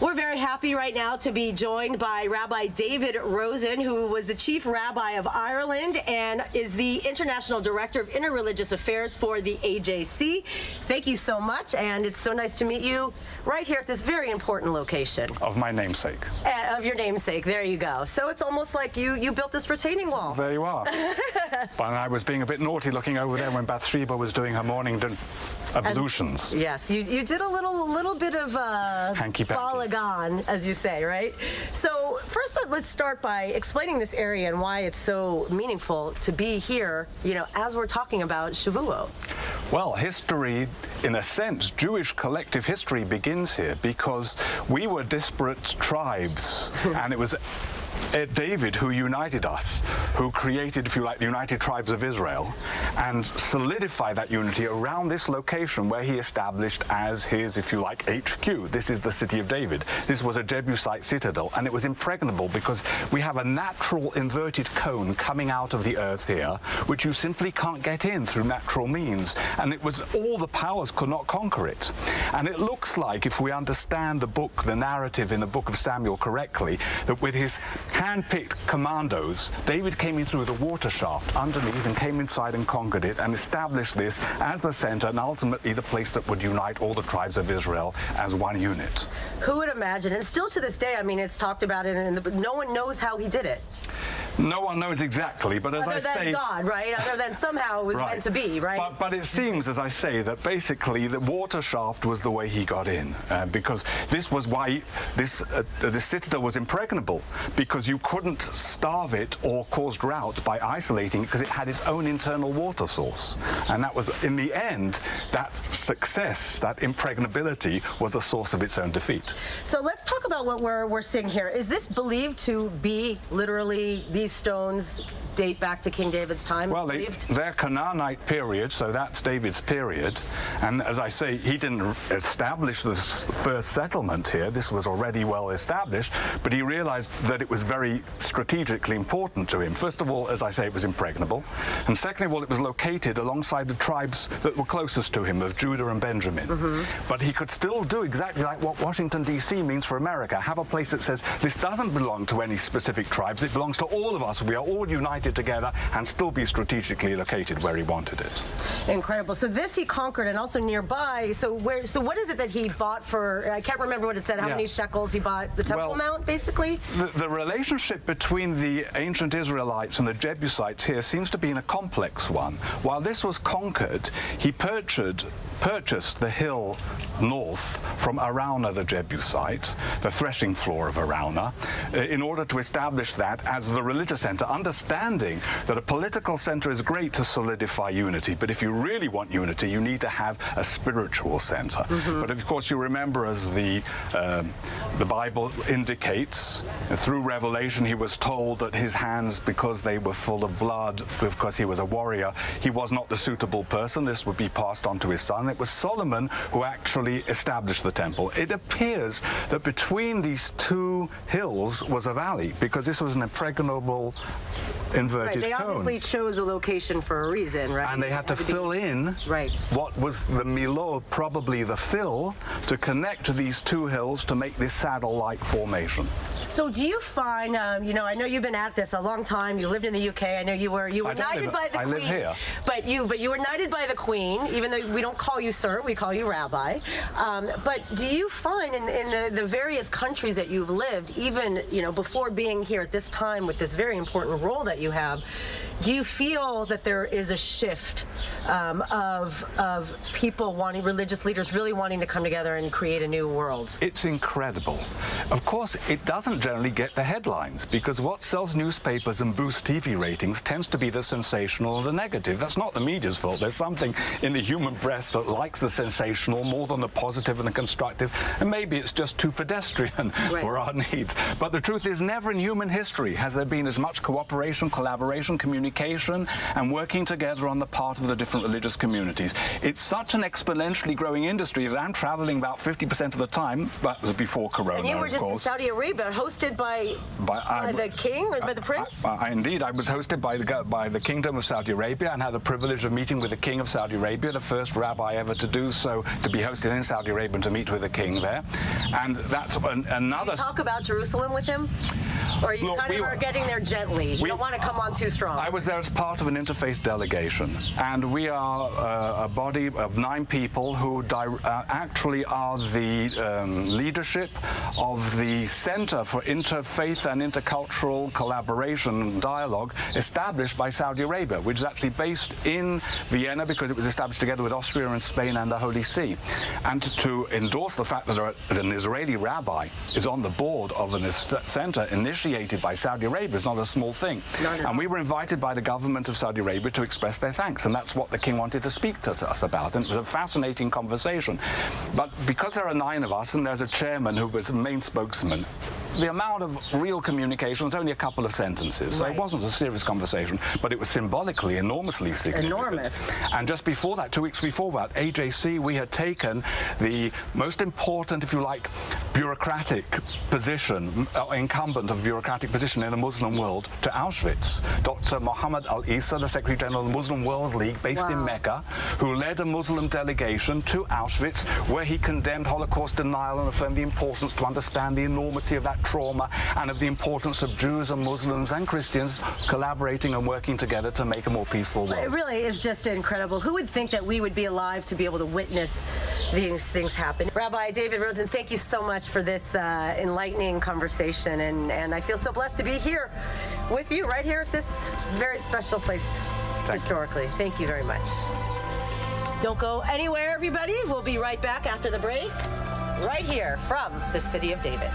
We're very happy right now to be joined by Rabbi David Rosen, who was the Chief Rabbi of Ireland and is the International Director of Interreligious Affairs for the AJC. Thank you so much, and it's so nice to meet you right here at this very important location. Of my namesake. Of your namesake, there you go. So it's almost like you built this retaining wall. There you are. But I was being a bit naughty looking over there when Bathsheba was doing her morning ablutions. Yes, you did a little bit of hanky-panky, as you say, right? So first, let's start by explaining this area and why it's so meaningful to be here, as we're talking about Shavuot. Well, history, in a sense, Jewish collective history begins here because we were disparate tribes, and it was David who united us, who created, if you like, the United Tribes of Israel, and solidified that unity around this location where he established as his, if you like, HQ. This is the city of David. This was a Jebusite citadel, and it was impregnable because we have a natural inverted cone coming out of the earth here, which you simply can't get in through natural means, and it was all the powers could not conquer it. And it looks like, if we understand the book, the narrative in the book of Samuel correctly, that with his hand-picked commandos, David came in through the water shaft underneath and came inside and conquered it and established this as the center and ultimately the place that would unite all the tribes of Israel as one unit. Who would imagine? And still to this day, I mean, it's talked about it, and no one knows how he did it. No one knows exactly, but as I say... Other than God, right? Other than somehow it was meant to be, right? But it seems, as I say, that basically the water shaft was the way he got in, because this was why this citadel was impregnable, because you couldn't starve it or cause drought by isolating it, because it had its own internal water source. And that was, in the end, that success, that impregnability, was the source of its own defeat. So let's talk about what we're seeing here. Is this believed to be literally these stones date back to King David's time? Well, they're Canaanite period, so that's David's period. And as I say, he didn't establish the first settlement here. This was already well established, but he realized that it was very strategically important to him. First of all, as I say, it was impregnable. And second of all, it was located alongside the tribes that were closest to him, of Judah and Benjamin. But he could still do exactly like what Washington, D.C. means for America. Have a place that says, this doesn't belong to any specific tribes. It belongs to all of us. We are all united together, and still be strategically located where he wanted it. Incredible. So this he conquered, and also nearby. So what is it that he bought for? I can't remember what it said. How many shekels he bought the Temple Mount, basically? The relationship between the ancient Israelites and the Jebusites here seems to be a complex one. While this was conquered, he purchased the hill north from Araunah the Jebusite, the threshing floor of Araunah, in order to establish that as the religious center, understanding that a political center is great to solidify unity, but if you really want unity, you need to have a spiritual center. But of course, you remember, as the Bible indicates, through Revelation, he was told that his hands, because they were full of blood, because he was a warrior, he was not the suitable person. This would be passed on to his son. It was Solomon who actually established the temple. It appears that between these two hills was a valley, because this was an impregnable inverted cone. They obviously chose a location for a reason, right? And they had to fill in what was the Milo, probably the fill, to connect these two hills to make this saddle-like formation. So do you find, I know you've been at this a long time. You lived in the UK. I know you were knighted by the Queen. I live here. But you were knighted by the Queen, even though we don't call you sir, we call you Rabbi. But do you find in the various countries that you've lived, even before being here at this time with this very important role that you have, do you feel that there is a shift of people wanting, religious leaders really wanting to come together and create a new world? It's incredible. Of course, it doesn't generally get the headlines, because what sells newspapers and boosts TV ratings tends to be the sensational or the negative. That's not the media's fault. There's something in the human breast that likes the sensational more than the positive and the constructive, and maybe it's just too pedestrian for our needs. But the truth is, never in human history has there been as much cooperation, cooperation, collaboration, communication, and working together on the part of the different religious communities. It's such an exponentially growing industry that I'm traveling about 50% of the time. That was before Corona, And you were of just course. in Saudi Arabia, hosted by the king, or by the prince? Indeed, I was hosted by the Kingdom of Saudi Arabia and had the privilege of meeting with the King of Saudi Arabia, the first rabbi ever to do so, to be hosted in Saudi Arabia and to meet with the king there. And that's another... Did you talk about Jerusalem with him? Or you are getting there gently? You don't want to come on too strong? I was there as part of an interfaith delegation, and we are a body of 9 people who actually are the leadership of the Center for Interfaith and Intercultural Collaboration and Dialogue established by Saudi Arabia, which is actually based in Vienna because it was established together with Austria and Spain and the Holy See. And to endorse the fact that an Israeli rabbi is on the board of a center initiated by Saudi Arabia is not a small thing. And we were invited by the government of Saudi Arabia to express their thanks, and that's what the king wanted to speak to us about, and it was a fascinating conversation. But because there are 9 of us and there's a chairman who was the main spokesman, the amount of real communication was only a couple of sentences, so it wasn't a serious conversation, but it was symbolically enormously significant. Enormous. And just before that, 2 weeks before that, AJC, we had taken the most important, if you like, bureaucratic position, incumbent of bureaucratic position in the Muslim world to Auschwitz. Dr. Mohammed Al-Isa, the Secretary General of the Muslim World League, based in Mecca, who led a Muslim delegation to Auschwitz, where he condemned Holocaust denial and affirmed the importance to understand the enormity of that trauma and of the importance of Jews and Muslims and Christians collaborating and working together to make a more peaceful world. It really is just incredible. Who would think that we would be alive to be able to witness these things happen? Rabbi David Rosen, thank you so much for this enlightening conversation, and I feel so blessed to be here with you right here at this very special place historically. Thank you very much. Don't go anywhere, everybody. We'll be right back after the break, right here from the City of David.